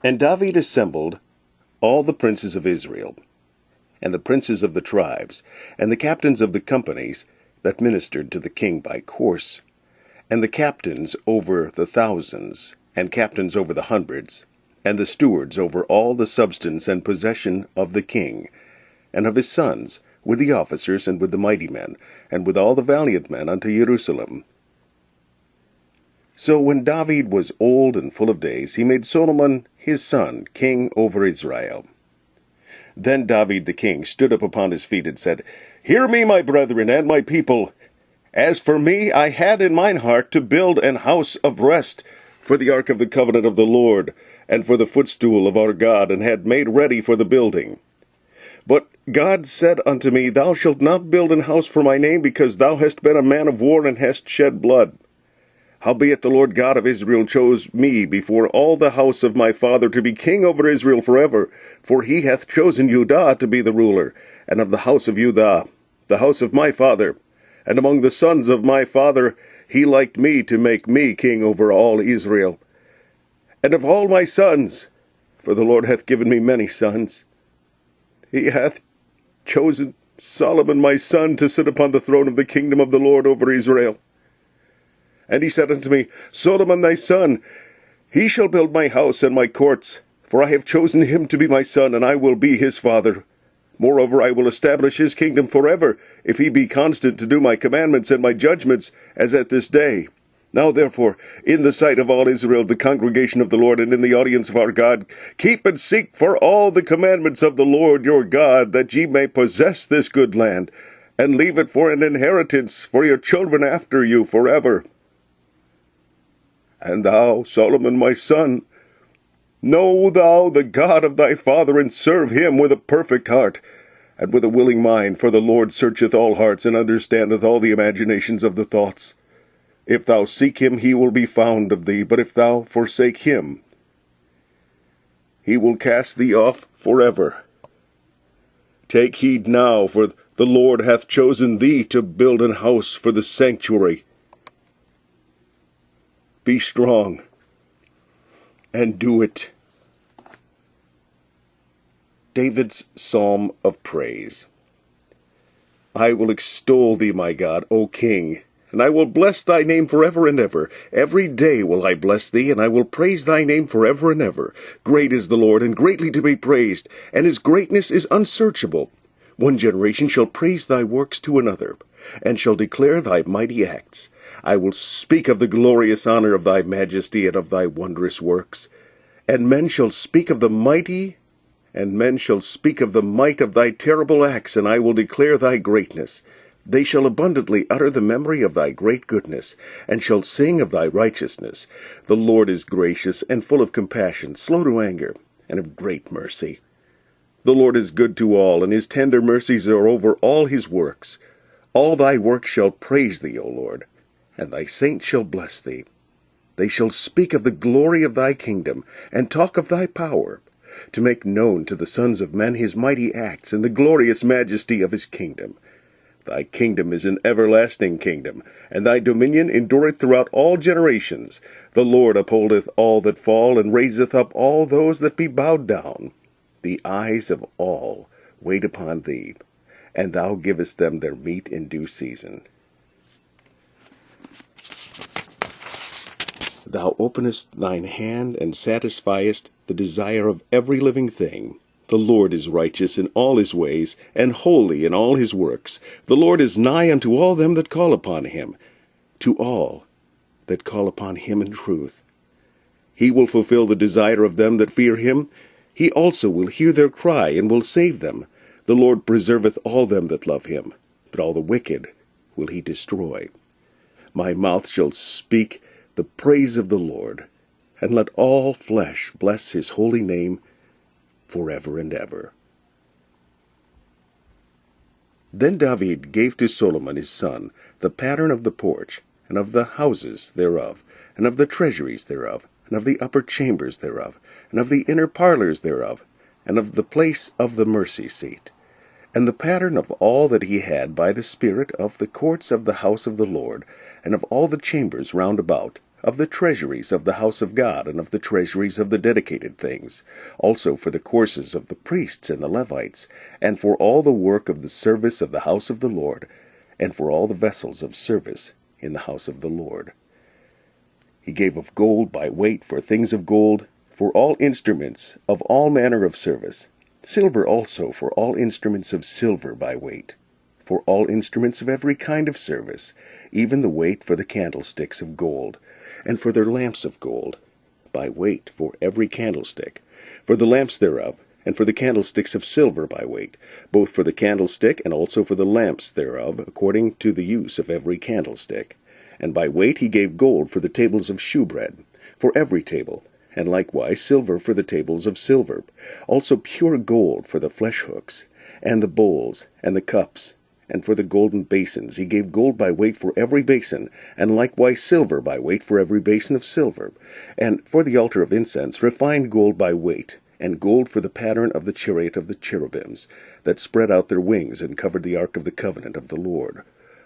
And David assembled all the princes of Israel, and the princes of the tribes, and the captains of the companies that ministered to the king by course, and the captains over the thousands, and captains over the hundreds, and the stewards over all the substance and possession of the king, and of his sons, with the officers, and with the mighty men, and with all the valiant men unto Jerusalem. So when David was old and full of days, he made Solomon his son king over Israel. Then David the king stood up upon his feet and said, Hear me, my brethren, and my people. As for me, I had in mine heart to build an house of rest for the ark of the covenant of the Lord, and for the footstool of our God, and had made ready for the building. But God said unto me, Thou shalt not build an house for my name, because thou hast been a man of war, and hast shed blood. Howbeit the Lord God of Israel chose me before all the house of my father to be king over Israel forever, for he hath chosen Judah to be the ruler, and of the house of Judah, the house of my father. And among the sons of my father he liked me to make me king over all Israel. And of all my sons, for the Lord hath given me many sons, he hath chosen Solomon my son to sit upon the throne of the kingdom of the Lord over Israel. And he said unto me, Solomon thy son, he shall build my house and my courts, for I have chosen him to be my son, and I will be his father. Moreover, I will establish his kingdom forever, if he be constant to do my commandments and my judgments, as at this day. Now therefore, in the sight of all Israel, the congregation of the Lord, and in the audience of our God, keep and seek for all the commandments of the Lord your God, that ye may possess this good land, and leave it for an inheritance for your children after you forever. And thou, Solomon my son, know thou the God of thy father, and serve him with a perfect heart, and with a willing mind, for the Lord searcheth all hearts, and understandeth all the imaginations of the thoughts. If thou seek him, he will be found of thee, but if thou forsake him, he will cast thee off forever. Take heed now, for the Lord hath chosen thee to build an house for the sanctuary. Be strong, and do it. David's Psalm of Praise. I will extol thee, my God, O King, and I will bless thy name forever and ever. Every day will I bless thee, and I will praise thy name forever and ever. Great is the Lord, and greatly to be praised, and his greatness is unsearchable. One generation shall praise thy works to another, and shall declare thy mighty acts. I will speak of the glorious honor of thy majesty, and of thy wondrous works. And men shall speak of the mighty, and men shall speak of the might of thy terrible acts, and I will declare thy greatness. They shall abundantly utter the memory of thy great goodness, and shall sing of thy righteousness. The Lord is gracious and full of compassion, slow to anger, and of great mercy. The Lord is good to all, and his tender mercies are over all his works. All thy works shall praise thee, O Lord, and thy saints shall bless thee. They shall speak of the glory of thy kingdom, and talk of thy power, to make known to the sons of men his mighty acts, and the glorious majesty of his kingdom. Thy kingdom is an everlasting kingdom, and thy dominion endureth throughout all generations. The Lord upholdeth all that fall, and raiseth up all those that be bowed down. The eyes of all wait upon thee, and thou givest them their meat in due season. Thou openest thine hand, and satisfiest the desire of every living thing. The Lord is righteous in all his ways, and holy in all his works. The Lord is nigh unto all them that call upon him, to all that call upon him in truth. He will fulfill the desire of them that fear him. He also will hear their cry, and will save them. The Lord preserveth all them that love him, but all the wicked will he destroy. My mouth shall speak the praise of the Lord, and let all flesh bless his holy name forever and ever. Then David gave to Solomon his son the pattern of the porch, and of the houses thereof, and of the treasuries thereof, and of the upper chambers thereof, and of the inner parlours thereof, and of the place of the mercy seat, and the pattern of all that he had by the Spirit of the courts of the house of the Lord, and of all the chambers round about, of the treasuries of the house of God, and of the treasuries of the dedicated things, also for the courses of the priests and the Levites, and for all the work of the service of the house of the Lord, and for all the vessels of service in the house of the Lord. He gave of gold by weight for things of gold, for all instruments of all manner of service, silver also for all instruments of silver by weight, for all instruments of every kind of service, even the weight for the candlesticks of gold, and for their lamps of gold, by weight for every candlestick, for the lamps thereof, and for the candlesticks of silver by weight, both for the candlestick and also for the lamps thereof, according to the use of every candlestick. And by weight he gave gold for the tables of shewbread, for every table, and likewise silver for the tables of silver, also pure gold for the flesh hooks, and the bowls, and the cups, and for the golden basins he gave gold by weight for every basin, and likewise silver by weight for every basin of silver, and for the altar of incense refined gold by weight, and gold for the pattern of the chariot of the cherubims, that spread out their wings and covered the ark of the covenant of the Lord.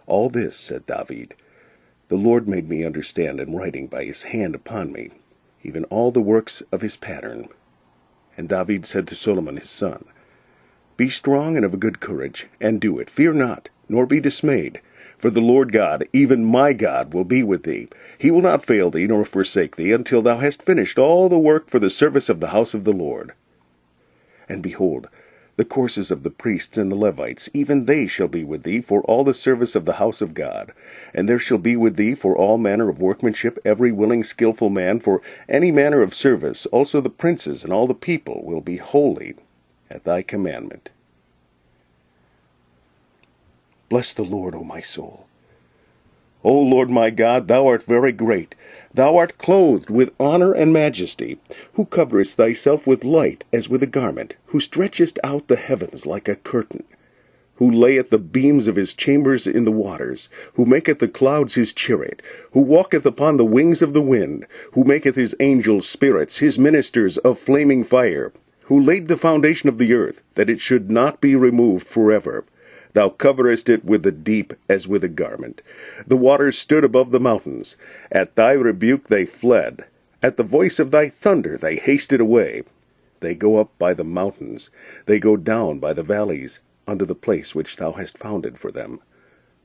All this, said David, the Lord made me understand in writing by his hand upon me, even all the works of his pattern. And David said to Solomon his son, Be strong and of a good courage, and do it. Fear not, nor be dismayed. For the Lord God, even my God, will be with thee. He will not fail thee, nor forsake thee, until thou hast finished all the work for the service of the house of the Lord. And behold, the courses of the priests and the Levites, even they shall be with thee for all the service of the house of God. And there shall be with thee for all manner of workmanship every willing skillful man for any manner of service. Also the princes and all the people will be holy at thy commandment. Bless the Lord, O my soul. O Lord my God, thou art very great. Thou art clothed with honor and majesty, who coverest thyself with light as with a garment, who stretchest out the heavens like a curtain, who layeth the beams of his chambers in the waters, who maketh the clouds his chariot, who walketh upon the wings of the wind, who maketh his angels spirits, his ministers of flaming fire, who laid the foundation of the earth, that it should not be removed forever. Thou coverest it with the deep as with a garment. The waters stood above the mountains. At thy rebuke they fled. At the voice of thy thunder they hasted away. They go up by the mountains. They go down by the valleys, unto the place which thou hast founded for them.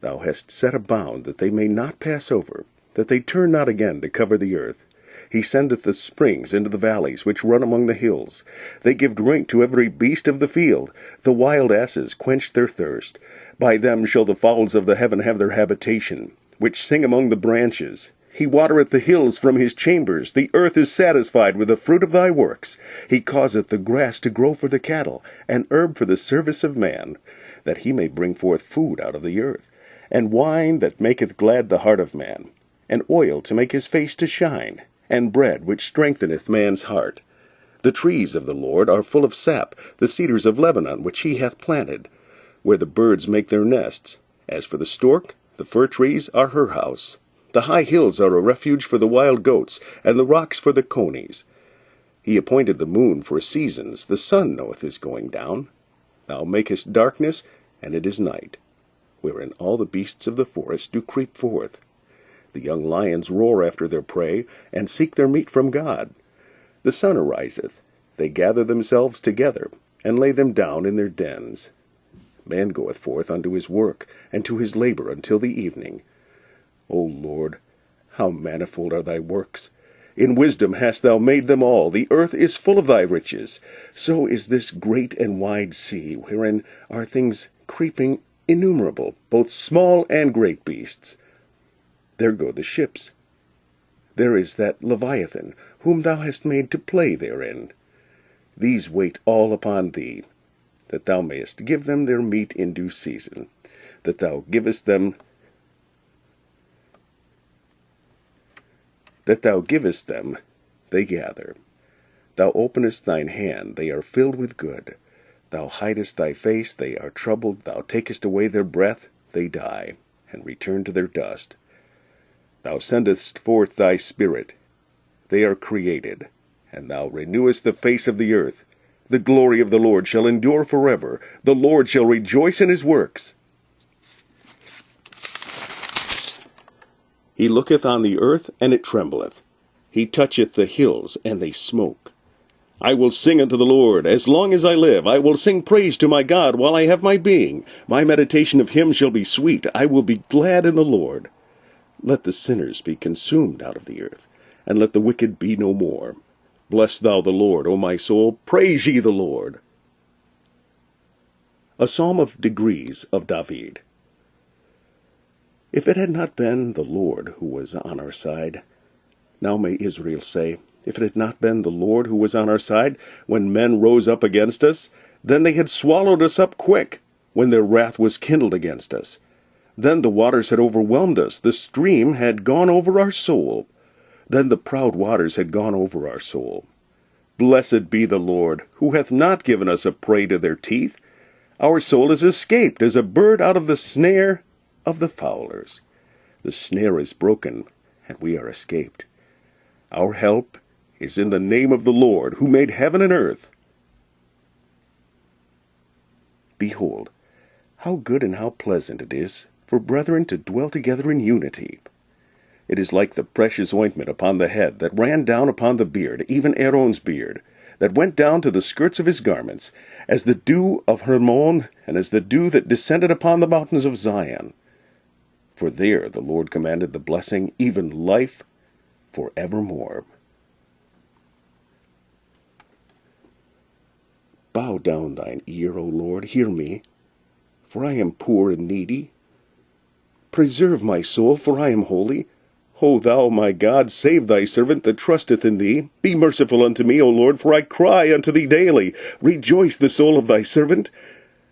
Thou hast set a bound that they may not pass over, that they turn not again to cover the earth. He sendeth the springs into the valleys which run among the hills. They give drink to every beast of the field. The wild asses quench their thirst. By them shall the fowls of the heaven have their habitation, which sing among the branches. He watereth the hills from his chambers. The earth is satisfied with the fruit of thy works. He causeth the grass to grow for the cattle, and herb for the service of man, that he may bring forth food out of the earth, and wine that maketh glad the heart of man, and oil to make his face to shine, and bread which strengtheneth man's heart. The trees of the Lord are full of sap, the cedars of Lebanon which he hath planted, where the birds make their nests. As for the stork, the fir trees are her house. The high hills are a refuge for the wild goats, and the rocks for the conies. He appointed the moon for seasons, the sun knoweth his going down. Thou makest darkness, and it is night, wherein all the beasts of the forest do creep forth. The young lions roar after their prey, and seek their meat from God. The sun ariseth, they gather themselves together, and lay them down in their dens. Man goeth forth unto his work, and to his labor until the evening. O Lord, how manifold are thy works! In wisdom hast thou made them all. The earth is full of thy riches. So is this great and wide sea, wherein are things creeping innumerable, both small and great beasts. There go the ships. There is that Leviathan, whom thou hast made to play therein. These wait all upon thee, that thou mayest give them their meat in due season, that thou givest them, they gather. Thou openest thine hand, they are filled with good. Thou hidest thy face, they are troubled. Thou takest away their breath, they die, and return to their dust. Thou sendest forth thy spirit, they are created, and thou renewest the face of the earth. The glory of the Lord shall endure forever. The Lord shall rejoice in his works. He looketh on the earth, and it trembleth. He toucheth the hills, and they smoke. I will sing unto the Lord, as long as I live. I will sing praise to my God while I have my being. My meditation of him shall be sweet. I will be glad in the Lord. Let the sinners be consumed out of the earth, and let the wicked be no more. Bless thou the Lord, O my soul. Praise ye the Lord. A Psalm of Degrees of David. If it had not been the Lord who was on our side, now may Israel say, if it had not been the Lord who was on our side, when men rose up against us, then they had swallowed us up quick, when their wrath was kindled against us. Then the waters had overwhelmed us, the stream had gone over our soul. Then the proud waters had gone over our soul. Blessed be the Lord, who hath not given us a prey to their teeth. Our soul is escaped as a bird out of the snare of the fowlers. The snare is broken, and we are escaped. Our help is in the name of the Lord, who made heaven and earth. Behold, how good and how pleasant it is for brethren to dwell together in unity. It is like the precious ointment upon the head that ran down upon the beard, even Aaron's beard, that went down to the skirts of his garments, as the dew of Hermon, and as the dew that descended upon the mountains of Zion. For there the Lord commanded the blessing, even life for evermore. Bow down thine ear, O Lord, hear me, for I am poor and needy. Preserve my soul, for I am holy. O thou, my God, save thy servant that trusteth in thee. Be merciful unto me, O Lord, for I cry unto thee daily. Rejoice the soul of thy servant.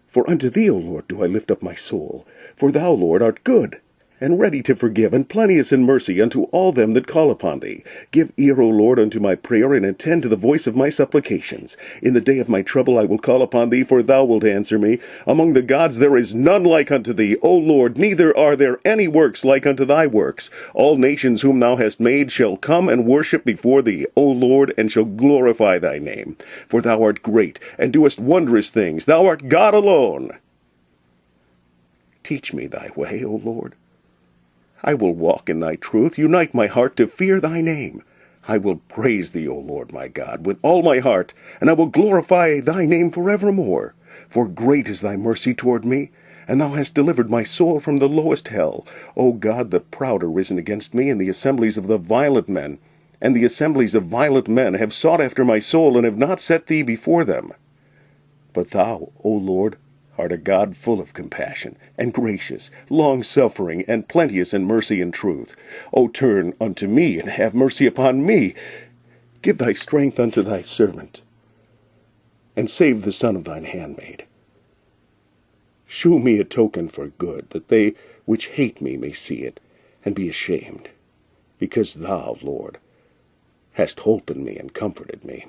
For unto thee, O Lord, do I lift up my soul. For thou, Lord, art good, and ready to forgive, and plenteous in mercy unto all them that call upon thee. Give ear, O Lord, unto my prayer, and attend to the voice of my supplications. In the day of my trouble I will call upon thee, for thou wilt answer me. Among the gods there is none like unto thee, O Lord, neither are there any works like unto thy works. All nations whom thou hast made shall come and worship before thee, O Lord, and shall glorify thy name. For thou art great, and doest wondrous things. Thou art God alone. Teach me thy way, O Lord. I will walk in thy truth. Unite my heart to fear thy name. I will praise thee, O Lord my God, with all my heart, and I will glorify thy name forevermore. For great is thy mercy toward me, and thou hast delivered my soul from the lowest hell. O God, the proud are risen against me, and the assemblies of the violent men. And the assemblies of violent men have sought after my soul, and have not set thee before them. But thou, O Lord, art a God full of compassion, and gracious, long-suffering, and plenteous in mercy and truth. O turn unto me, and have mercy upon me. Give thy strength unto thy servant, and save the son of thine handmaid. Shew me a token for good, that they which hate me may see it, and be ashamed, because thou, Lord, hast holpen me and comforted me.